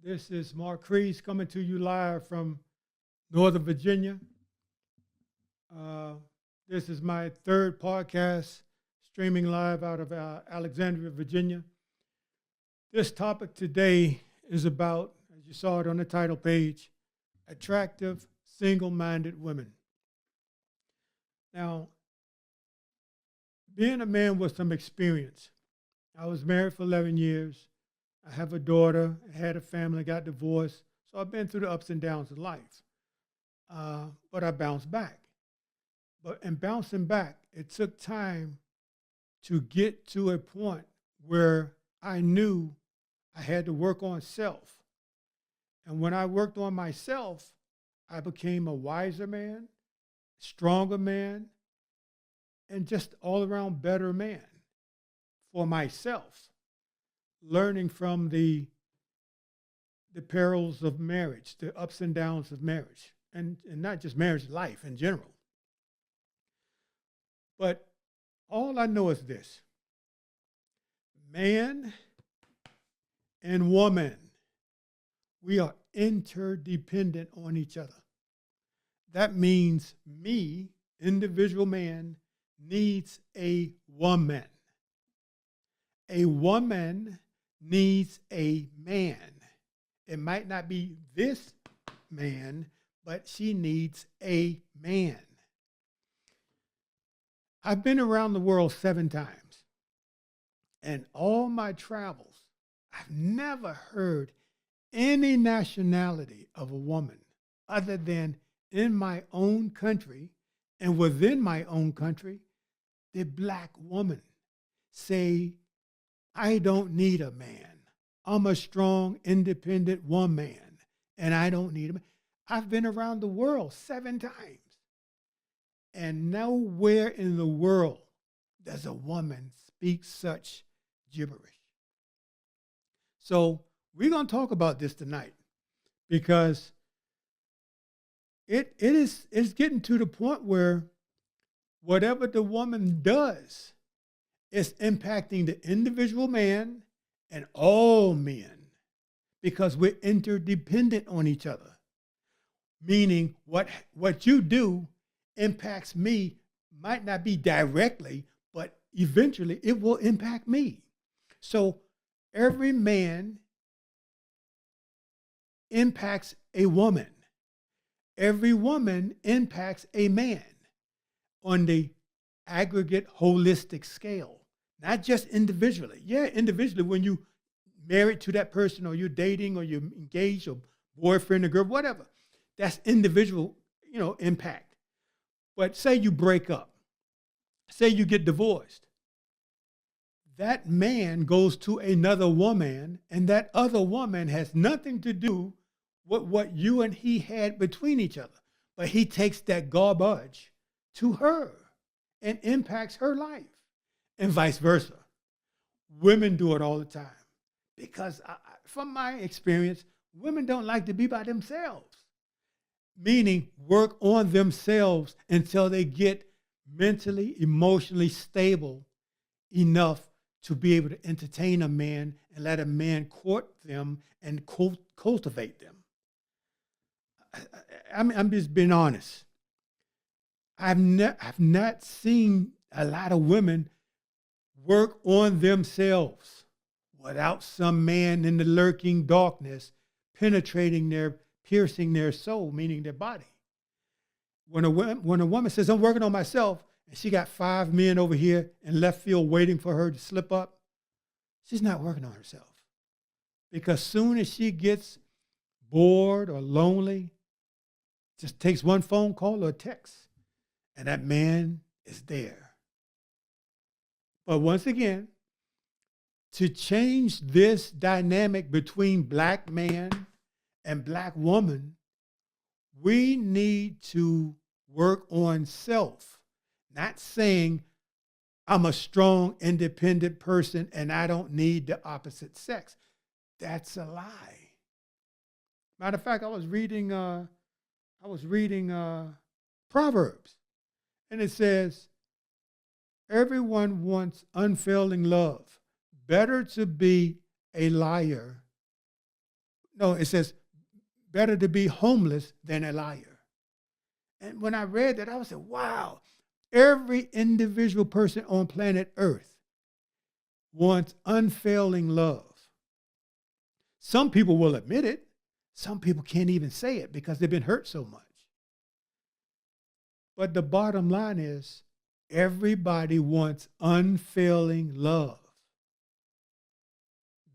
This is Mark Kreese coming to you live from Northern Virginia. Uh, this is my third podcast streaming live out of Alexandria, Virginia. This topic today is about, as you saw it on the title page, attractive, single-minded women. Now, being a man with some experience, I was married for 11 years. I have a daughter, I had a family, got divorced. So I've been through the ups and downs of life. But I bounced back. But in bouncing back, it took time to get to a point where I knew I had to work on self. And when I worked on myself, I became a wiser man, stronger man, and just all around better man for myself, learning from the perils of marriage, the ups and downs of marriage, and not just marriage, life in general. But all I know is this: man and woman, we are interdependent on each other. That means me, individual man, needs a woman. A woman needs a man. It might not be this man, but she needs a man. I've been around the world 7 times. And all my travels, I've never heard any nationality of a woman other than in my own country and within my own country, the black woman say, I don't need a man. I'm a strong, independent woman, and I don't need a man. I've been around the world 7 times. And nowhere in the world does a woman speak such gibberish. So we're going to talk about this tonight because it's getting to the point where whatever the woman does is impacting the individual man and all men because we're interdependent on each other. Meaning what you do impacts me, might not be directly, but eventually it will impact me. So every man impacts a woman. Every woman impacts a man on the aggregate holistic scale, not just individually. Yeah, individually, when you married to that person or you're dating or you're engaged or boyfriend or girl, whatever, that's individual, impact. But say you break up, say you get divorced, that man goes to another woman and that other woman has nothing to do with what you and he had between each other. But he takes that garbage to her and impacts her life and vice versa. Women do it all the time because from my experience, women don't like to be by themselves, meaning work on themselves until they get mentally, emotionally stable enough to be able to entertain a man and let a man court them and cultivate them. I'm just being honest. I've not seen a lot of women work on themselves without some man in the lurking darkness piercing their soul, meaning their body. When a woman says, I'm working on myself, and she got 5 men over here in left field waiting for her to slip up, she's not working on herself. Because soon as she gets bored or lonely, just takes one phone call or a text, and that man is there. But once again, to change this dynamic between black man and black woman, we need to work on self. Not saying I'm a strong, independent person and I don't need the opposite sex. That's a lie. Matter of fact, I was reading Proverbs, and it says, everyone wants unfailing love. Better to be a liar No, it says, better to be homeless than a liar. And when I read that, I was like, wow, every individual person on planet Earth wants unfailing love. Some people will admit it. Some people can't even say it because they've been hurt so much. But the bottom line is, everybody wants unfailing love.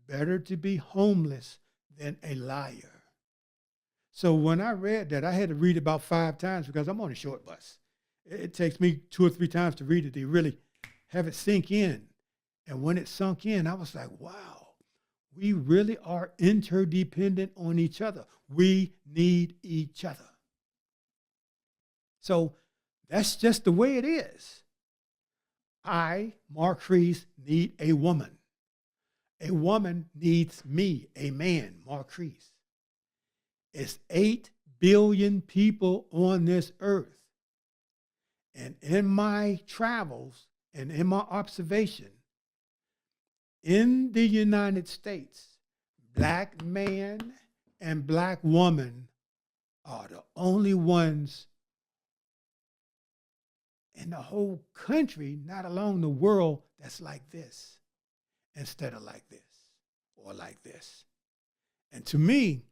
Better to be homeless than a liar. So when I read that, I had to read it about 5 times because I'm on a short bus. It takes me 2 or 3 times to read it to really have it sink in. And when it sunk in, I was like, wow, we really are interdependent on each other. We need each other. So that's just the way it is. I, Marquise, need a woman. A woman needs me, a man, Marquise. It's 8 billion people on this earth. And in my travels and in my observation, in the United States, black man and black woman are the only ones in the whole country, not alone the world, that's like this instead of like this or like this. And to me,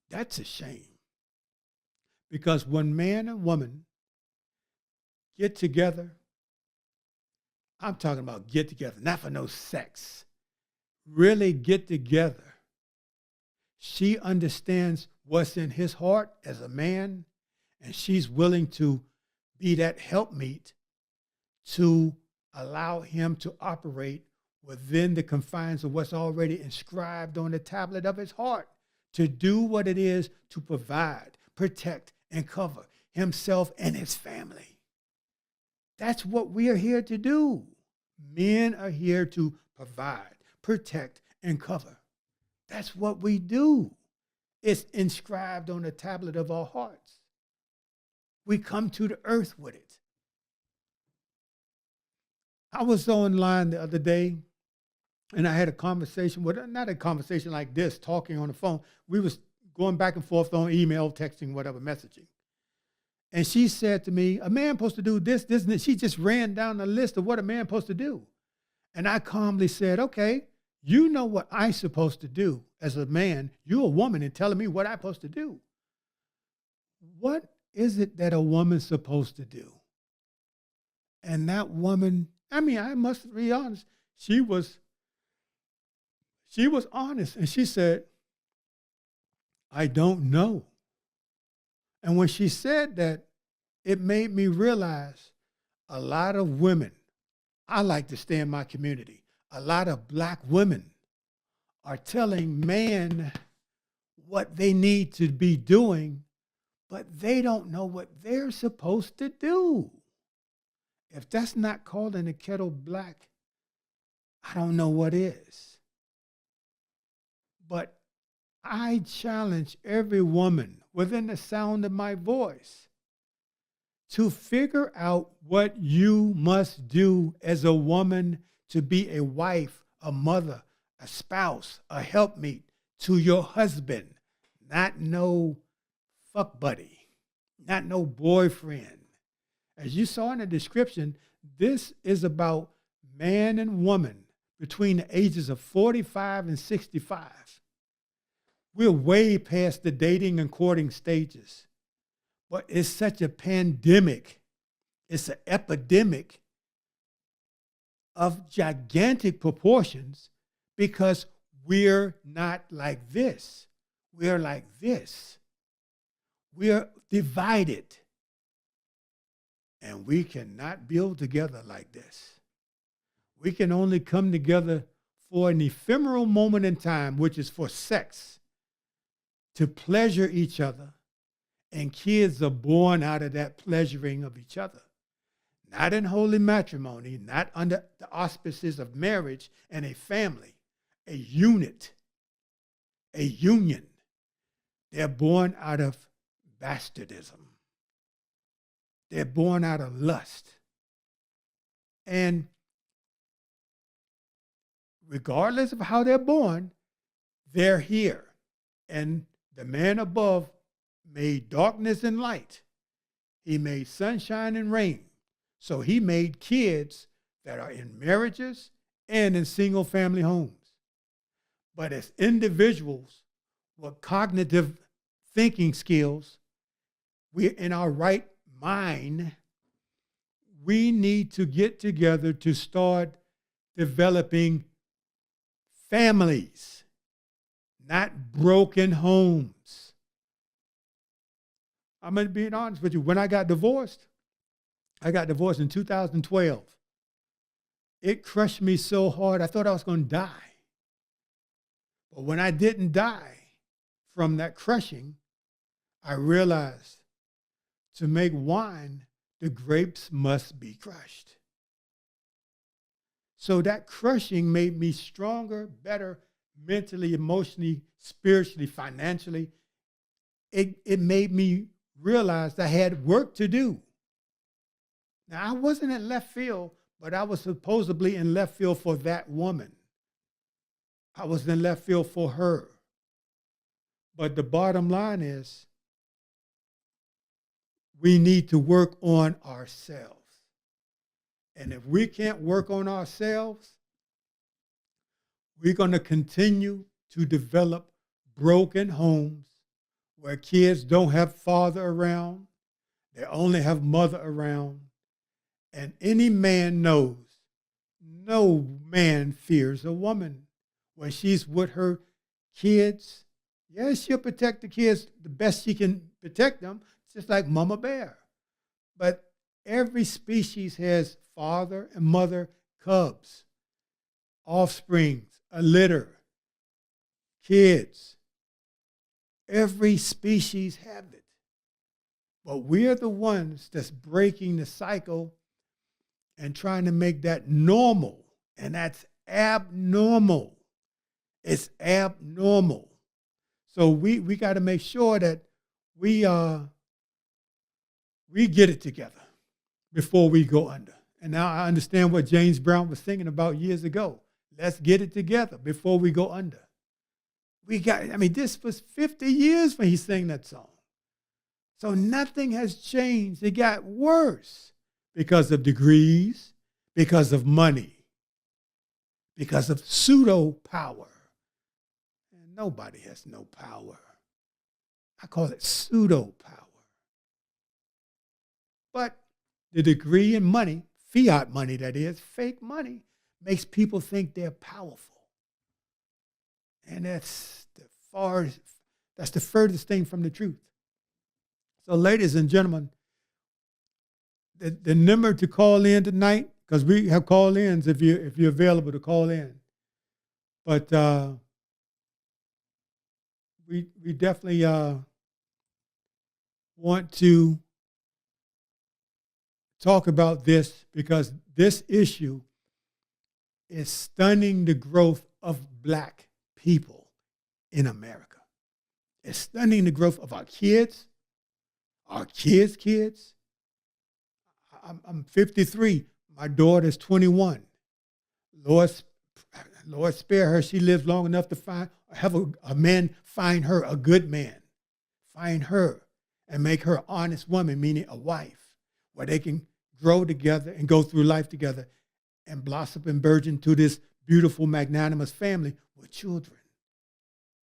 that's a shame. Because when man and woman get together, I'm talking about get together, not for no sex, really get together. She understands what's in his heart as a man, and she's willing to be that helpmeet to allow him to operate within the confines of what's already inscribed on the tablet of his heart, to do what it is to provide, protect, and cover himself and his family. That's what we are here to do. Men are here to provide, protect, and cover. That's what we do. It's inscribed on the tablet of our hearts. We come to the earth with it. I was online the other day, and I had a conversation with, not a conversation like this, talking on the phone. We was going back and forth on email, texting, whatever, messaging. And she said to me, a man supposed to do this, this, and this. She just ran down the list of what a man supposed to do. And I calmly said, okay, you know what I'm supposed to do as a man. You're a woman and telling me what I'm supposed to do. What is it that a woman's supposed to do? And that woman, I mean, I must be honest, she was honest. And she said, I don't know. And when she said that, it made me realize a lot of women, I like to stay in my community, a lot of black women are telling men what they need to be doing, but they don't know what they're supposed to do. If that's not calling the kettle black, I don't know what is. But I challenge every woman within the sound of my voice to figure out what you must do as a woman to be a wife, a mother, a spouse, a helpmeet to your husband, not no fuck buddy, not no boyfriend. As you saw in the description, this is about man and woman between the ages of 45 and 65. We're way past the dating and courting stages. But it's such a pandemic. It's an epidemic of gigantic proportions because we're not like this. We're like this. We're divided. And we cannot build together like this. We can only come together for an ephemeral moment in time, which is for sex, to pleasure each other. And kids are born out of that pleasuring of each other. Not in holy matrimony, not under the auspices of marriage and a family, a unit, a union. They're born out of bastardism. They're born out of lust. And regardless of how they're born, they're here. And the man above made darkness and light. He made sunshine and rain. So he made kids that are in marriages and in single family homes. But as individuals with cognitive thinking skills, we're in our right mind, we need to get together to start developing families, not broken homes. I'm going to be honest with you. When I got divorced in 2012. It crushed me so hard, I thought I was going to die. But when I didn't die from that crushing, I realized to make wine, the grapes must be crushed. So that crushing made me stronger, better, mentally, emotionally, spiritually, financially. It made me realize I had work to do. Now, I wasn't in left field, but I was supposedly in left field for that woman. I was in left field for her. But the bottom line is, we need to work on ourselves. And if we can't work on ourselves, we're going to continue to develop broken homes where kids don't have father around, they only have mother around. And any man knows, no man fears a woman. When she's with her kids, yes, she'll protect the kids the best she can protect them, just like Mama Bear. But every species has father and mother cubs, offsprings, a litter, kids. Every species have it. But we're the ones that's breaking the cycle and trying to make that normal. And that's abnormal. It's abnormal. So we got to make sure that we get it together before we go under. And now I understand what James Brown was singing about years ago. Let's get it together before we go under. This was 50 years when he sang that song. So nothing has changed. It got worse because of degrees, because of money, because of pseudo power. And nobody has no power. I call it pseudo power. But the degree in money, fiat money that is, fake money, makes people think they're powerful. And that's the furthest thing from the truth. So ladies and gentlemen, the number to call in tonight, because we have call-ins if you're available to call in. But we definitely want to talk about this because this issue is stunning the growth of Black people in America. It's stunning the growth of our kids' kids. I'm 53. My daughter's 21. Lord spare her. She lives long enough to have a man find her a good man. Find her and make her an honest woman, meaning a wife, where they can grow together and go through life together and blossom and burgeon to this beautiful, magnanimous family with children.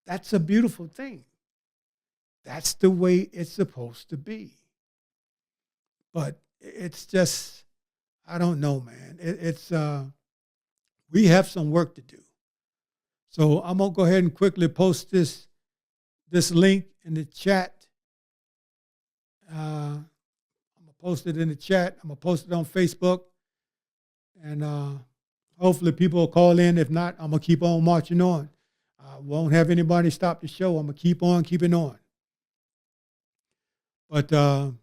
That's a beautiful thing. That's the way it's supposed to be. But it's just, I don't know, man. We have some work to do. So I'm going to go ahead and quickly post this link in the chat. I'm going to post it in the chat. I'm going to post it on Facebook. And hopefully people will call in. If not, I'm going to keep on marching on. I won't have anybody stop the show. I'm going to keep on keeping on. But I'm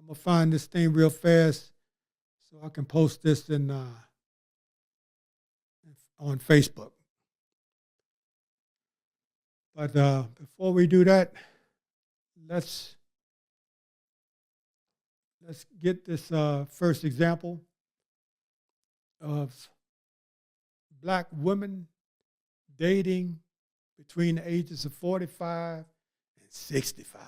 going to find this thing real fast so I can post this on Facebook. But before we do that, let's get this first example of Black women dating between the ages of 45 and 65.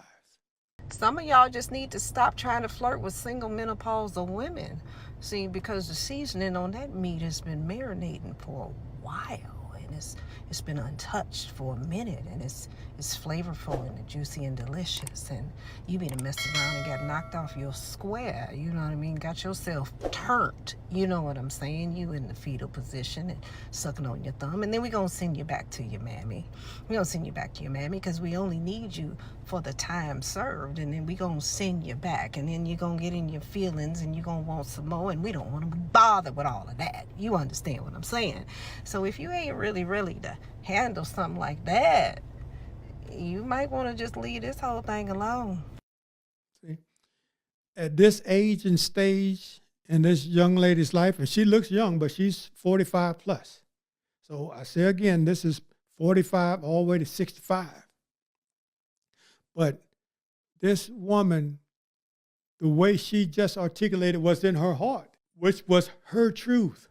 Some of y'all just need to stop trying to flirt with single menopausal women. See, because the seasoning on that meat has been marinating for a while, and it's been untouched for a minute, and it's flavorful and juicy and delicious. And you been messing around and got knocked off your square. You know what I mean? Got yourself turned. You know what I'm saying? You in the fetal position and sucking on your thumb, and then we gonna send you back to your mammy. We gonna send you back to your mammy because we only need you for the time served, and then we gonna send you back, and then you're gonna get in your feelings and you're gonna want some more, and we don't want to be bothered with all of that. You understand what I'm saying? So if you ain't really ready to handle something like that, you might want to just leave this whole thing alone. See, at this age and stage in this young lady's life, and she looks young, but she's 45 plus. So I say again, this is 45 all the way to 65. But this woman, the way she just articulated was in her heart, which was her truth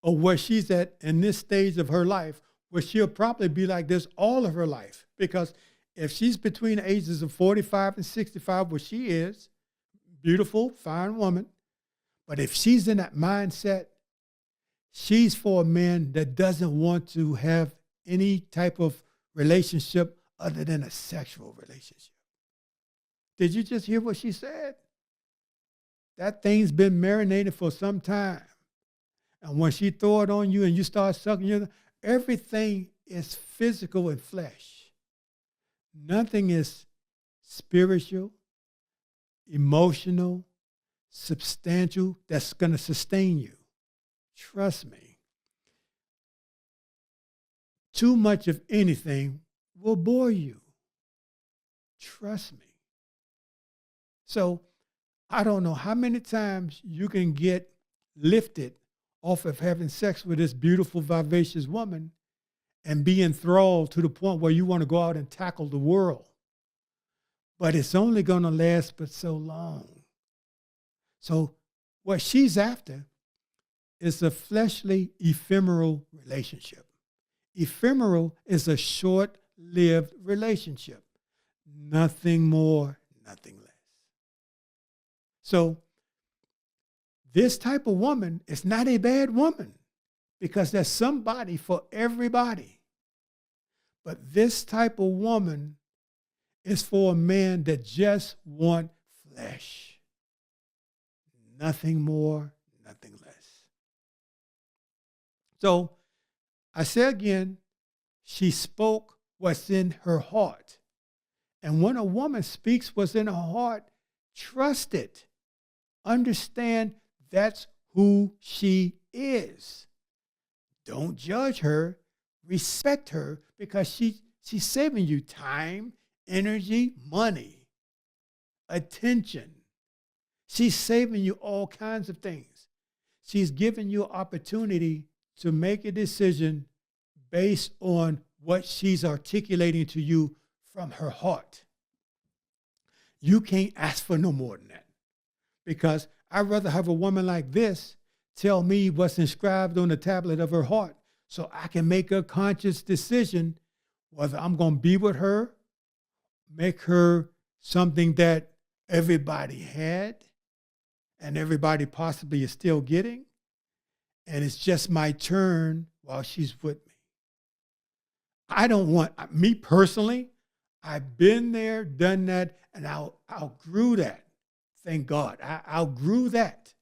of where she's at in this stage of her life, where she'll probably be like this all of her life. Because if she's between the ages of 45 and 65, where she is, beautiful, fine woman, but if she's in that mindset, she's for a man that doesn't want to have any type of relationship other than a sexual relationship. Did you just hear what she said? That thing's been marinated for some time. And when she throw it on you and you start sucking, everything is physical and flesh. Nothing is spiritual, emotional, substantial that's going to sustain you. Trust me. Too much of anything will bore you. Trust me. So I don't know how many times you can get lifted off of having sex with this beautiful, vivacious woman and be enthralled to the point where you want to go out and tackle the world. But it's only going to last but so long. So what she's after is a fleshly, ephemeral relationship. Ephemeral is a short-lived relationship. Nothing more, nothing less. So this type of woman is not a bad woman because there's somebody for everybody. But this type of woman is for a man that just wants flesh. Nothing more, nothing less. So I say again, she spoke what's in her heart. And when a woman speaks what's in her heart, trust it. Understand that's who she is. Don't judge her. Respect her because she's saving you time, energy, money, attention. She's saving you all kinds of things. She's giving you an opportunity to make a decision based on what she's articulating to you from her heart. You can't ask for no more than that because I'd rather have a woman like this tell me what's inscribed on the tablet of her heart so I can make a conscious decision whether I'm going to be with her, make her something that everybody had and everybody possibly is still getting, and it's just my turn while she's with me. I don't want, me personally, I've been there, done that, and I outgrew that. Thank God. I outgrew that.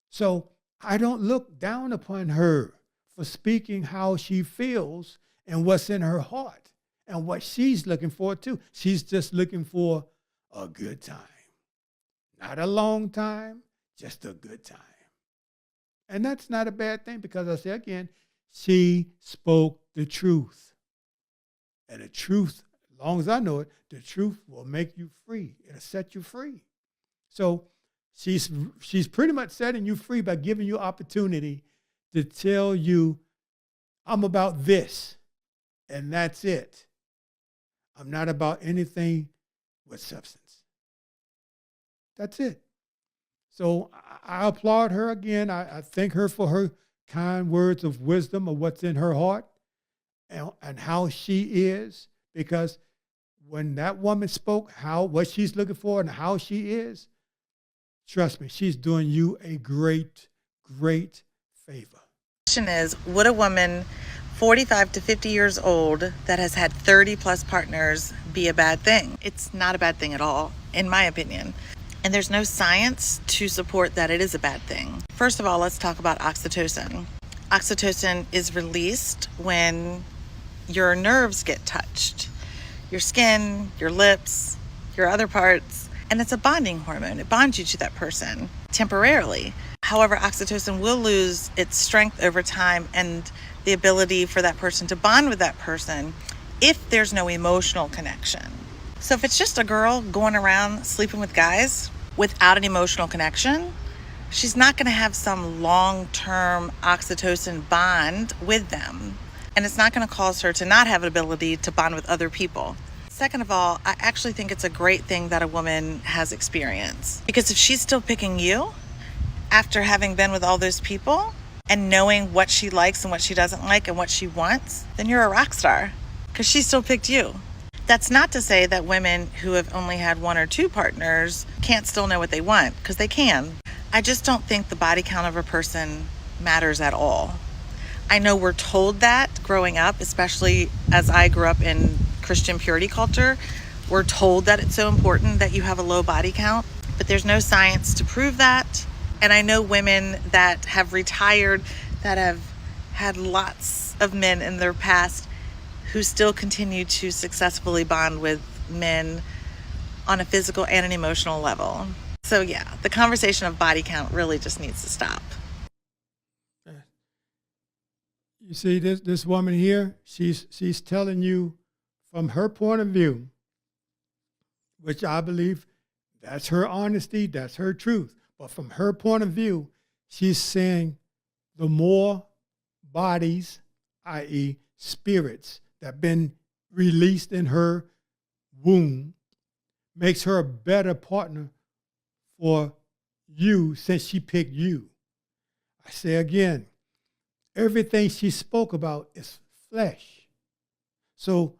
So I don't look down upon her for speaking how she feels and what's in her heart and what she's looking for too. She's just looking for a good time. Not a long time, just a good time. And that's not a bad thing because I say again, she spoke the truth. And the truth, as long as I know it, the truth will make you free. It'll set you free. So she's pretty much setting you free by giving you opportunity to tell you, I'm about this, and that's it. I'm not about anything with substance. That's it. So I applaud her again. I thank her for her kind words of wisdom of what's in her heart. and how she is, because when that woman spoke what she's looking for and how she is, trust me, she's doing you a great, great favor. Question is, would a woman 45 to 50 years old that has had 30 plus partners be a bad thing? It's not a bad thing at all, in my opinion. And there's no science to support that it is a bad thing. First of all, let's talk about oxytocin. Oxytocin is released when your nerves get touched, your skin, your lips, your other parts, and it's a bonding hormone. It bonds you to that person temporarily. However, oxytocin will lose its strength over time and the ability for that person to bond with that person if there's no emotional connection. So if it's just a girl going around sleeping with guys without an emotional connection, she's not going to have some long-term oxytocin bond with them. And it's not going to cause her to not have an ability to bond with other people. Second of all, I actually think it's a great thing that a woman has experience. Because if she's still picking you after having been with all those people and knowing what she likes and what she doesn't like and what she wants, then you're a rock star because she still picked you. That's not to say that women who have only had one or two partners can't still know what they want, because they can. I just don't think the body count of a person matters at all. I know we're told that growing up, especially as I grew up in Christian purity culture. We're told that it's so important that you have a low body count, but there's no science to prove that. And I know women that have retired, that have had lots of men in their past who still continue to successfully bond with men on a physical and an emotional level. So yeah, the conversation of body count really just needs to stop. You see, this woman here, she's telling you from her point of view, which I believe that's her honesty, that's her truth. But from her point of view, she's saying the more bodies, i.e. spirits, that have been released in her womb, makes her a better partner for you since she picked you. I say again, everything she spoke about is flesh. So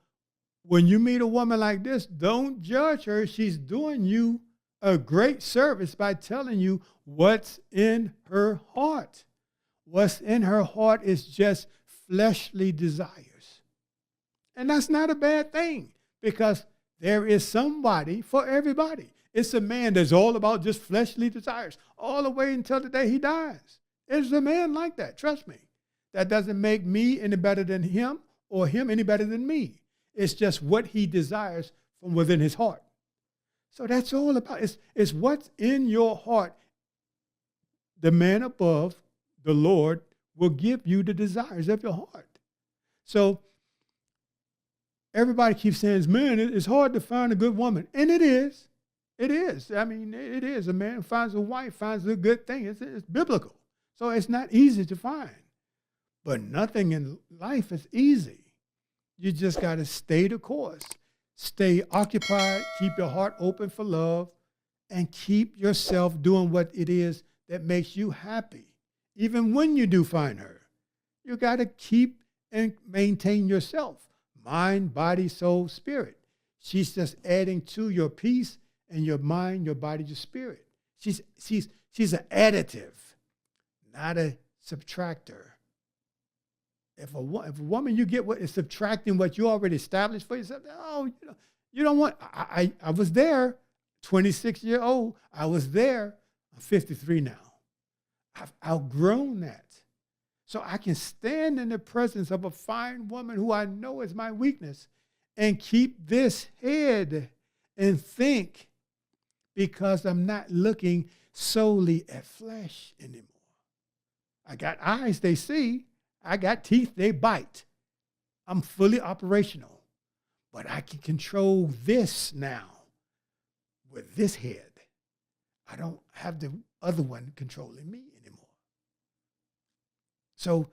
when you meet a woman like this, don't judge her. She's doing you a great service by telling you what's in her heart. What's in her heart is just fleshly desires. And that's not a bad thing, because there is somebody for everybody. It's a man that's all about just fleshly desires all the way until the day he dies. There's a man like that, trust me. That doesn't make me any better than him or him any better than me. It's just what he desires from within his heart. So that's all about. It's what's in your heart. The man above, the Lord, will give you the desires of your heart. So everybody keeps saying, man, it's hard to find a good woman. And it is. It is. I mean, it is. A man finds a wife, finds a good thing. It's biblical. So it's not easy to find. But nothing in life is easy. You just got to stay the course. Stay occupied, keep your heart open for love, and keep yourself doing what it is that makes you happy. Even when you do find her, you got to keep and maintain yourself. Mind, body, soul, spirit. She's just adding to your peace and your mind, your body, your spirit. She's an additive, not a subtractor. If a woman you get what is subtracting what you already established for yourself, you don't want. I was there, 26 years old. I was there. I'm 53 now. I've outgrown that. So I can stand in the presence of a fine woman who I know is my weakness and keep this head and think, because I'm not looking solely at flesh anymore. I got eyes, they see. I got teeth, they bite. I'm fully operational. But I can control this now with this head. I don't have the other one controlling me anymore. So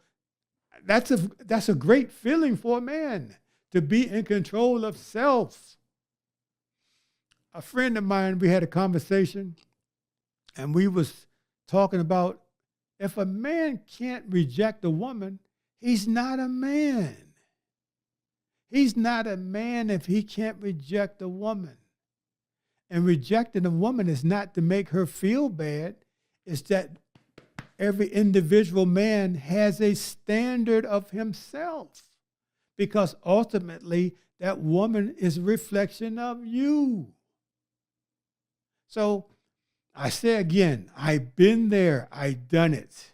that's a great feeling for a man, to be in control of self. A friend of mine, we had a conversation, and we was talking about, if a man can't reject a woman, he's not a man. He's not a man if he can't reject a woman. And rejecting a woman is not to make her feel bad. It's that every individual man has a standard of himself, because ultimately that woman is a reflection of you. So I say again, I've been there, I've done it,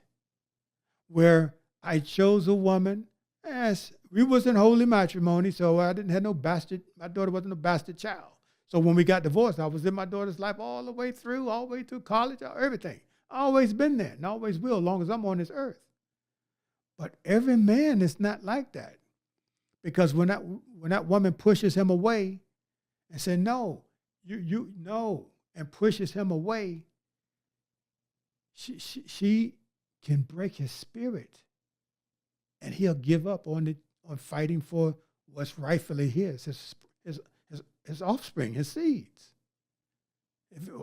where I chose a woman. Yes, we was in holy matrimony, so I didn't have no bastard. My daughter wasn't a bastard child. So when we got divorced, I was in my daughter's life all the way through college, everything. Always been there and always will, as long as I'm on this earth. But every man is not like that. Because when that woman pushes him away and says, no, you no, and pushes him away, she can break his spirit. And he'll give up on fighting for what's rightfully his offspring, his seeds.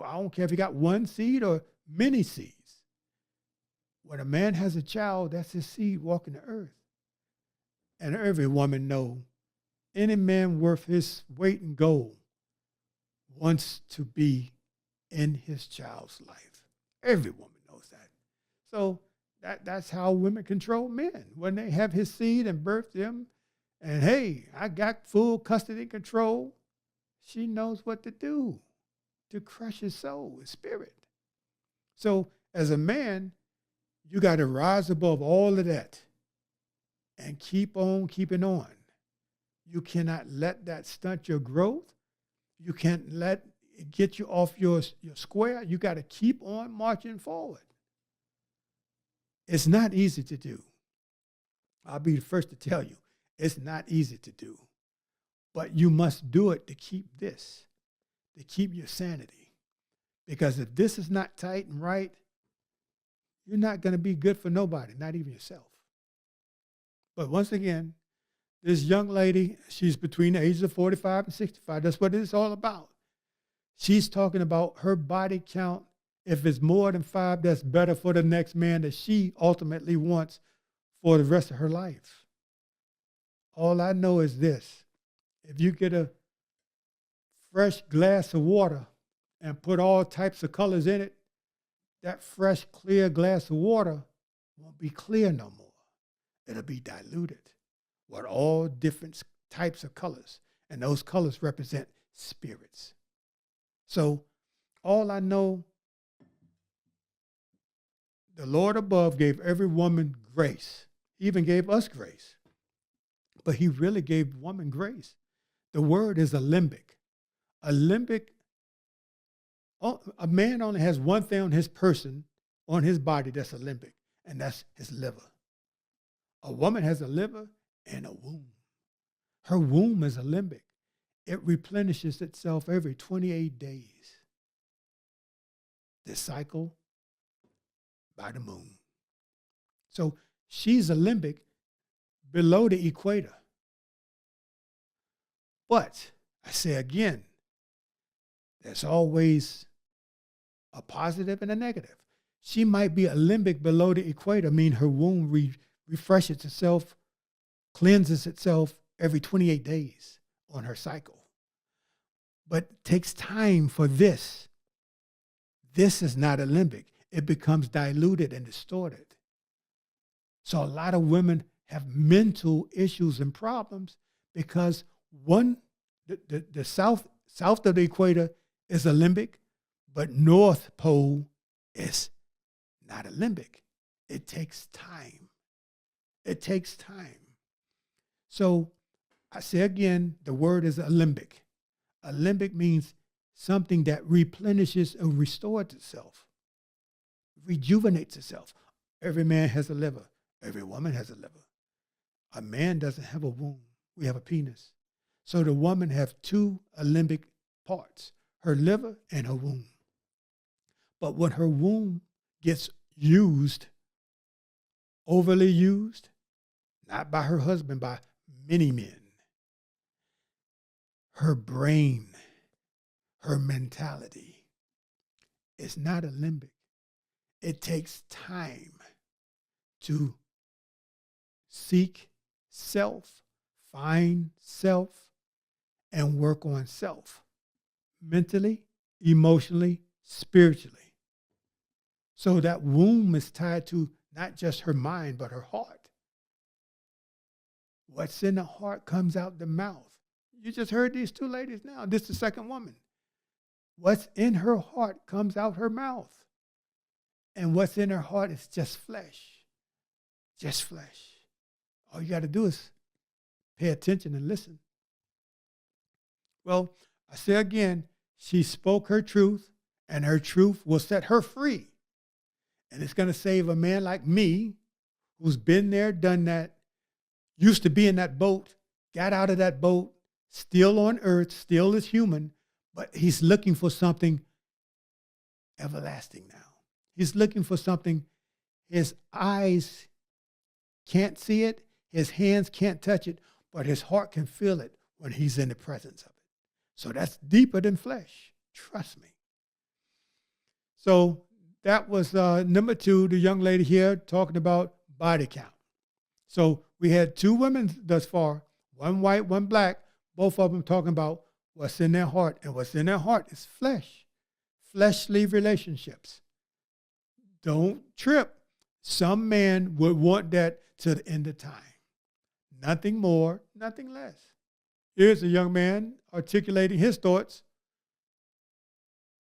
I don't care if he got one seed or many seeds. When a man has a child, that's his seed walking the earth. And every woman knows, any man worth his weight in gold wants to be in his child's life. Every woman knows that. So that's how women control men. When they have his seed and birth them, and hey, I got full custody and control, she knows what to do to crush his soul, his spirit. So as a man, you got to rise above all of that and keep on keeping on. You cannot let that stunt your growth. You can't let it get you off your square. You got to keep on marching forward. It's not easy to do. I'll be the first to tell you, it's not easy to do. But you must do it to keep your sanity. Because if this is not tight and right, you're not going to be good for nobody, not even yourself. But once again, this young lady, she's between the ages of 45 and 65. That's what it's all about. She's talking about her body count. If it's more than 5, that's better for the next man that she ultimately wants for the rest of her life. All I know is this. If you get a fresh glass of water and put all types of colors in it, that fresh, clear glass of water won't be clear no more. It'll be diluted with all different types of colors. And those colors represent spirits. So all I know, the Lord above gave every woman grace. He even gave us grace. But he really gave woman grace. The word is a limbic. A limbic, a man only has one thing on his person, on his body that's a limbic, and that's his liver. A woman has a liver and a womb. Her womb is a limbic. It replenishes itself every 28 days. The cycle by the moon. So she's a limbic below the equator. But I say again, there's always a positive and a negative. She might be a limbic below the equator, meaning her womb refreshes itself, cleanses itself every 28 days on her cycle. But it takes time for this. This is not a limbic. It becomes diluted and distorted. So a lot of women have mental issues and problems because the south of the equator is a limbic, but North Pole is not a limbic. It takes time. It takes time. So I say again, the word is a limbic. A limbic means something that replenishes and restores itself, rejuvenates itself. Every man has a liver. Every woman has a liver. A man doesn't have a womb. We have a penis. So the woman has 2 limbic parts, her liver and her womb. But when her womb gets used, overly used, not by her husband, by many men, her brain, her mentality is not a limbic. It takes time to seek self, find self and work on self mentally, emotionally, spiritually. So that womb is tied to not just her mind, but her heart. What's in the heart comes out the mouth. You just heard these two ladies now. This is the second woman. What's in her heart comes out her mouth. And what's in her heart is just flesh. Just flesh. All you got to do is pay attention and listen. Well, I say again, she spoke her truth, and her truth will set her free. And it's going to save a man like me, who's been there, done that, used to be in that boat, got out of that boat, still on earth, still is human, but he's looking for something everlasting now. He's looking for something his eyes can't see it, his hands can't touch it, but his heart can feel it when he's in the presence of it. So that's deeper than flesh. Trust me. So that was number 2, the young lady here talking about body count. So we had 2 women thus far, one white, one black, both of them talking about what's in their heart. And what's in their heart is flesh, fleshly relationships. Don't trip. Some man would want that to the end of time. Nothing more, nothing less. Here's a young man articulating his thoughts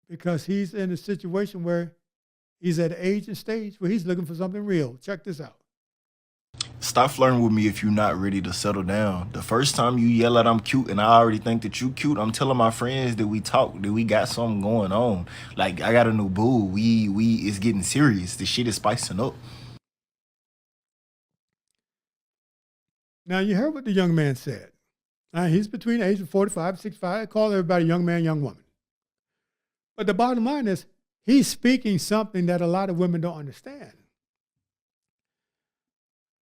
because he's in a situation where he's at an age and stage where he's looking for something real. Check this out. Stop flirting with me if you're not ready to settle down. The first time you yell at I'm cute and I already think that you cute, I'm telling my friends that we talk, that we got something going on. Like, I got a new boo. We it's getting serious. The shit is spicing up. Now, you heard what the young man said. He's between the age of 45 and 65. I call everybody young man, young woman. But the bottom line is he's speaking something that a lot of women don't understand.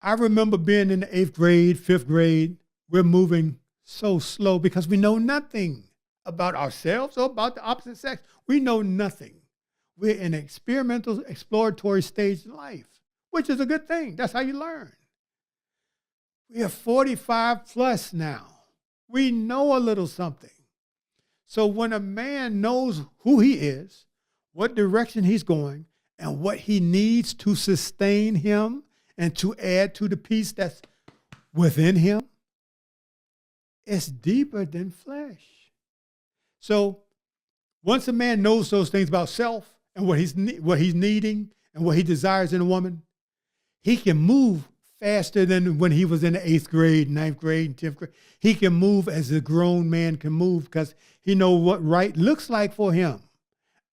I remember being in the 8th grade, 5th grade. We're moving so slow because we know nothing about ourselves or about the opposite sex. We know nothing. We're in an experimental, exploratory stage in life, which is a good thing. That's how you learn. We are 45 plus now. We know a little something. So when a man knows who he is, what direction he's going, and what he needs to sustain him and to add to the peace that's within him, it's deeper than flesh. So once a man knows those things about self and what he's needing and what he desires in a woman, he can move faster than when he was in the 8th grade, 9th grade, and 10th grade. He can move as a grown man can move because he knows what right looks like for him.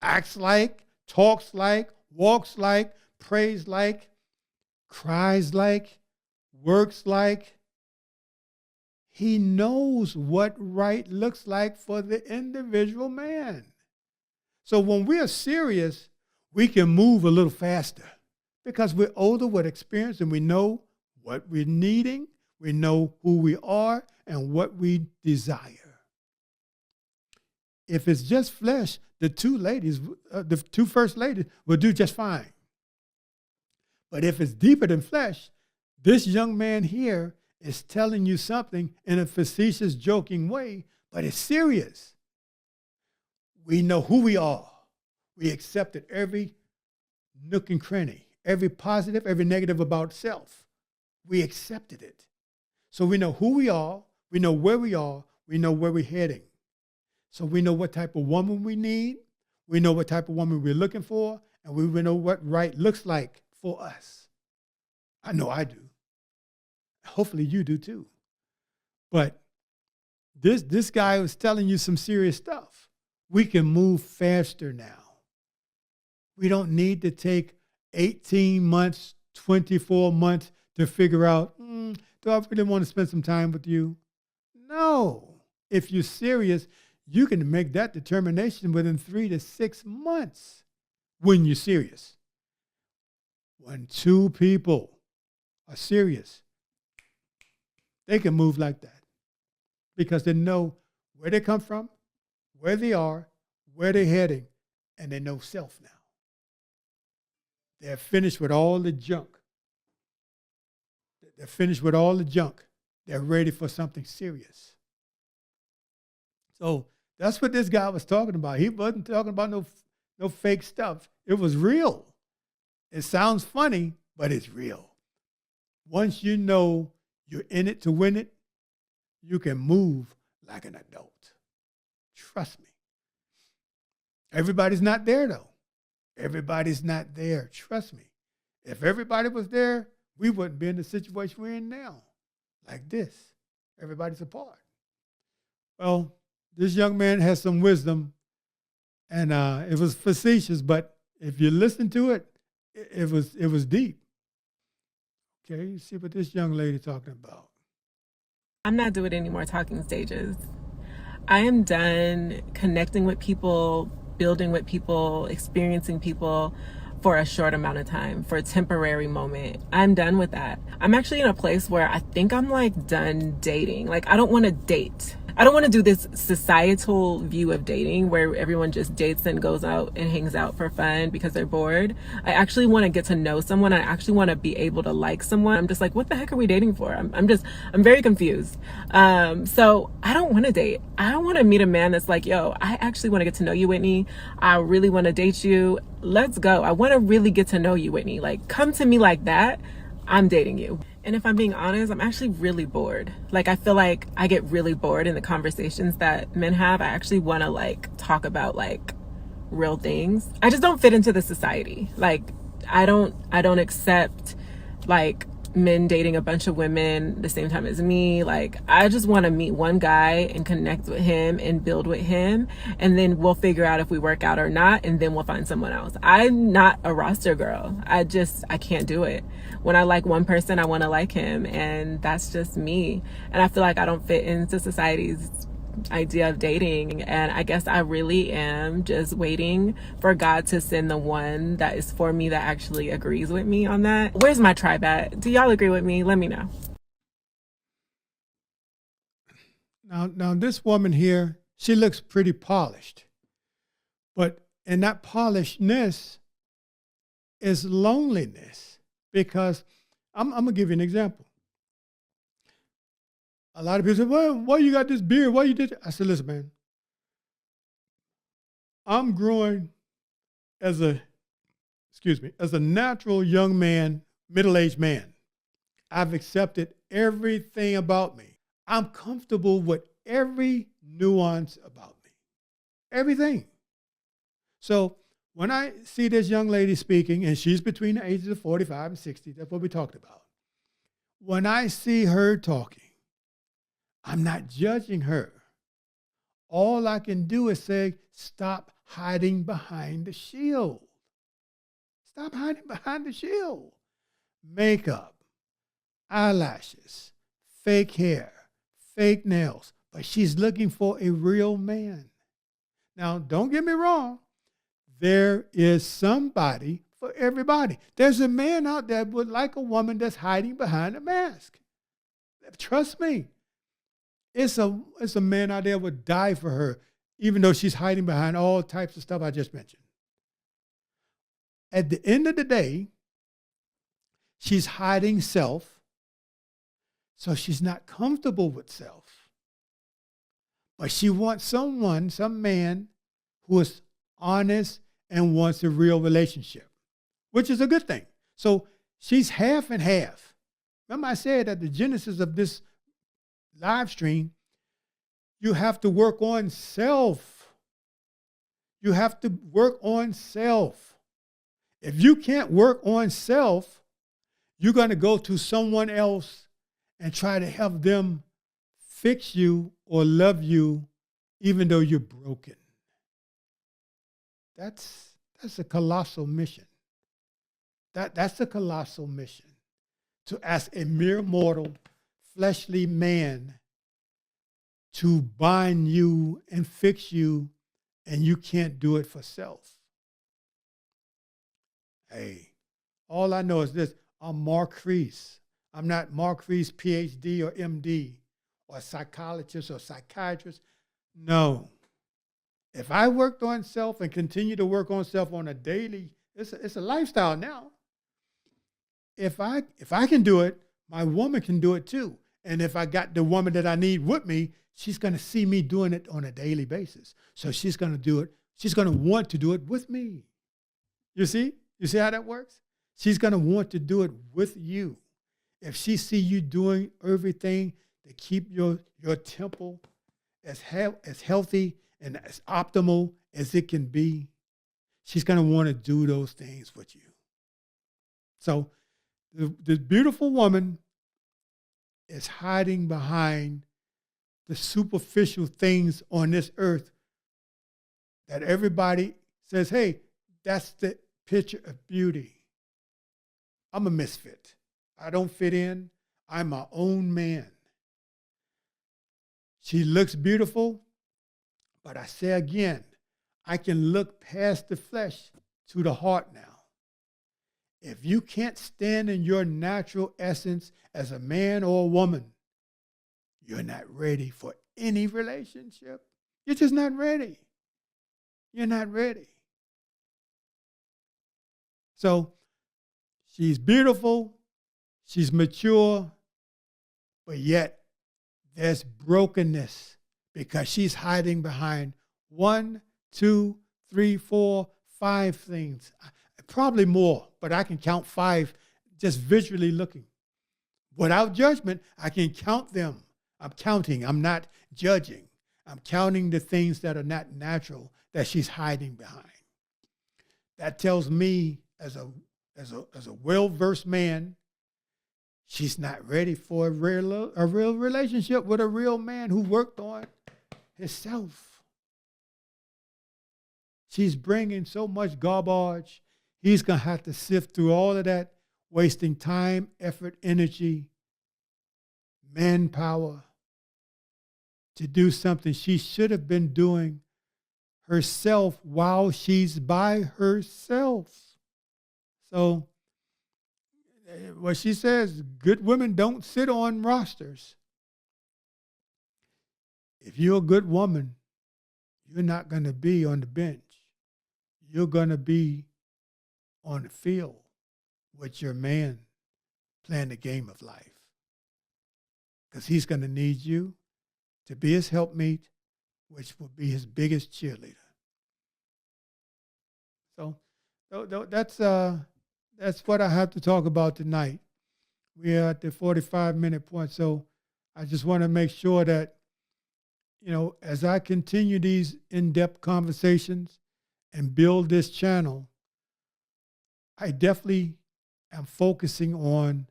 Acts like, talks like, walks like, prays like, cries like, works like. He knows what right looks like for the individual man. So when we're serious, we can move a little faster because we're older with experience and we know what we're needing, we know who we are, and what we desire. If it's just flesh, the 2 ladies, the 2 first ladies will do just fine. But if it's deeper than flesh, this young man here is telling you something in a facetious, joking way, but it's serious. We know who we are. We accepted every nook and cranny, every positive, every negative about self. We accepted it. So we know who we are, we know where we are, we know where we're heading. So we know what type of woman we need, we know what type of woman we're looking for, and we know what right looks like for us. I know I do. Hopefully you do too. But this guy was telling you some serious stuff. We can move faster now. We don't need to take 18 months, 24 months to figure out, do I really want to spend some time with you? No. If you're serious, you can make that determination within 3 to 6 months when you're serious. When 2 people are serious, they can move like that because they know where they come from, where they are, where they're heading, and they know self now. They're finished with all the junk. They're finished with all the junk They're ready for something serious. So that's what this guy was talking about. He wasn't talking about no fake stuff. It was real. It sounds funny, but it's real. Once you know you're in it to win it, you can move like an adult. Trust me. Everybody's not there, though. Everybody's not there. Trust me. If everybody was there, we wouldn't be in the situation we're in now, like this. Everybody's apart. Well, this young man has some wisdom, and it was facetious, but if you listen to it, it was deep. Okay, you see what this young lady talking about. I'm not doing any more talking stages. I am done connecting with people, building with people, experiencing people for a short amount of time, for a temporary moment. I'm done with that. I'm actually in a place where I think I'm like done dating. Like, I don't want to date. I don't want to do this societal view of dating where everyone just dates and goes out and hangs out for fun because they're bored. I actually want to get to know someone. I actually want to be able to like someone. I'm just like, what the heck are we dating for? I'm very confused. So I don't want to date. I want to meet a man that's like, yo, I actually want to get to know you, Whitney. I really want to date you. Let's go. I want to really get to know you, Whitney. Like, come to me like that. I'm dating you. And if I'm being honest, I'm actually really bored. Like, I feel like I get really bored in the conversations that men have. I actually want to like talk about like real things. I just don't fit into the society. Like, I don't accept like men dating a bunch of women the same time as me. Like, I just want to meet one guy and connect with him and build with him, and then we'll figure out if we work out or not, and then we'll find someone else. I'm not a roster girl. I can't do it. When I like one person, I want to like him, and that's just me. And I feel like I don't fit into society's idea of dating, and I guess I really am just waiting for God to send the one that is for me, that actually agrees with me on that. Where's my tribe at? Do y'all agree with me? Let me know. Now this woman here, she looks pretty polished, but in that polishedness is loneliness, because I'm gonna give you an example. A lot of people say, well, why you got this beard? Why you did that? I said, listen, man, I'm growing as a natural young man, middle-aged man. I've accepted everything about me. I'm comfortable with every nuance about me, everything. So when I see this young lady speaking, and she's between the ages of 45 and 60, that's what we talked about. When I see her talking, I'm not judging her. All I can do is say, stop hiding behind the shield. Stop hiding behind the shield. Makeup, eyelashes, fake hair, fake nails. But she's looking for a real man. Now, don't get me wrong. There is somebody for everybody. There's a man out there that would like a woman that's hiding behind a mask. Trust me. It's a man out there would die for her, even though she's hiding behind all types of stuff I just mentioned. At the end of the day, she's hiding self, so she's not comfortable with self. But she wants some man who is honest and wants a real relationship, which is a good thing. So she's half and half. Remember I said at the genesis of this live stream, you have to work on self. You have to work on self. If you can't work on self, you're going to go to someone else and try to help them fix you or love you, even though you're broken. That's a colossal mission. That's a colossal mission, to ask a mere mortal, fleshly man to bind you and fix you, and you can't do it for self. Hey, all I know is this. I'm Mark Reese. I'm not Mark Reese, PhD or MD or psychologist or psychiatrist. No. If I worked on self and continue to work on self on a daily, it's a lifestyle now. If I can do it, my woman can do it too. And if I got the woman that I need with me, she's going to see me doing it on a daily basis. So she's going to do it. She's going to want to do it with me. You see? You see how that works? She's going to want to do it with you. If she see you doing everything to keep your temple as healthy and as optimal as it can be, she's going to want to do those things with you. So the beautiful woman is hiding behind the superficial things on this earth that everybody says, hey, that's the picture of beauty. I'm a misfit. I don't fit in. I'm my own man. She looks beautiful, but I say again, I can look past the flesh to the heart now. If you can't stand in your natural essence as a man or a woman, you're not ready for any relationship. You're just not ready. You're not ready. So she's beautiful, she's mature, but yet there's brokenness because she's hiding behind 1, 2, 3, 4, 5 things. Probably more, but I can count 5 just visually looking. Without judgment, I can count them. I'm counting. I'm not judging. I'm counting the things that are not natural that she's hiding behind. That tells me, as a well-versed man, she's not ready for a real relationship with a real man who worked on himself. She's bringing so much garbage. He's going to have to sift through all of that, wasting time, effort, energy, manpower to do something she should have been doing herself while she's by herself. So what she says, good women don't sit on rosters. If you're a good woman, you're not going to be on the bench. You're going to be on the field with your man playing the game of life. Because he's going to need you to be his helpmeet, which will be his biggest cheerleader. So that's what I have to talk about tonight. We are at the 45-minute point, so I just want to make sure that, as I continue these in-depth conversations and build this channel, I definitely am focusing on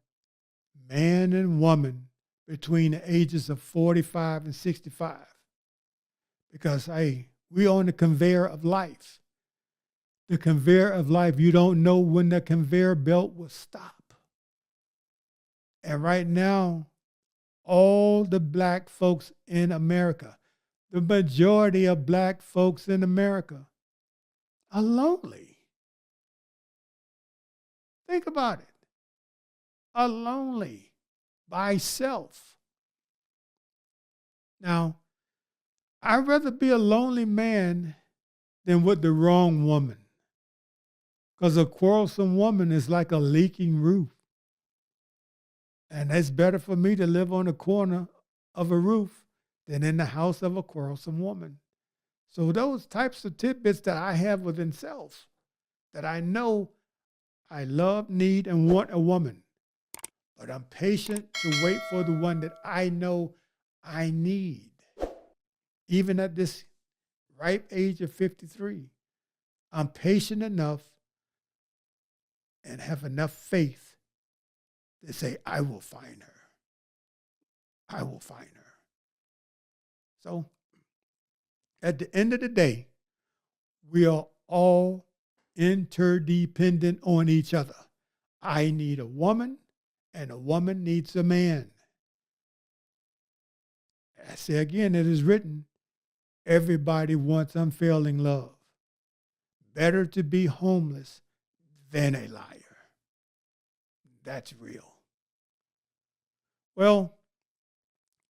man and woman between the ages of 45 and 65. Because, we're on the conveyor of life. The conveyor of life, you don't know when the conveyor belt will stop. And right now, all the black folks in America, the majority of black folks in America are lonely. Think about it. Are lonely by self. Now, I'd rather be a lonely man than with the wrong woman. Because a quarrelsome woman is like a leaking roof. And it's better for me to live on the corner of a roof than in the house of a quarrelsome woman. So those types of tidbits that I have within self, that I know I love, need, and want a woman. But I'm patient to wait for the one that I know I need. Even at this ripe age of 53, I'm patient enough and have enough faith to say, I will find her. I will find her. So at the end of the day, we are all interdependent on each other. I need a woman and a woman needs a man. I say again, it is written, everybody wants unfailing love. Better to be homeless than a liar. That's real. Well,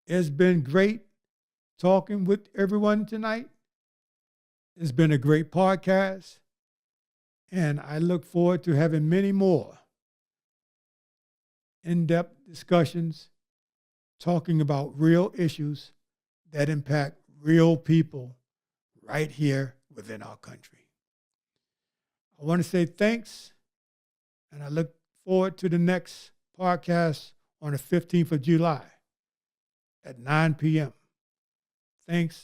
it's been great talking with everyone tonight. It's been a great podcast. And I look forward to having many more in-depth discussions, talking about real issues that impact real people right here within our country. I want to say thanks, and I look forward to the next podcast on the 15th of July at 9 p.m. Thanks.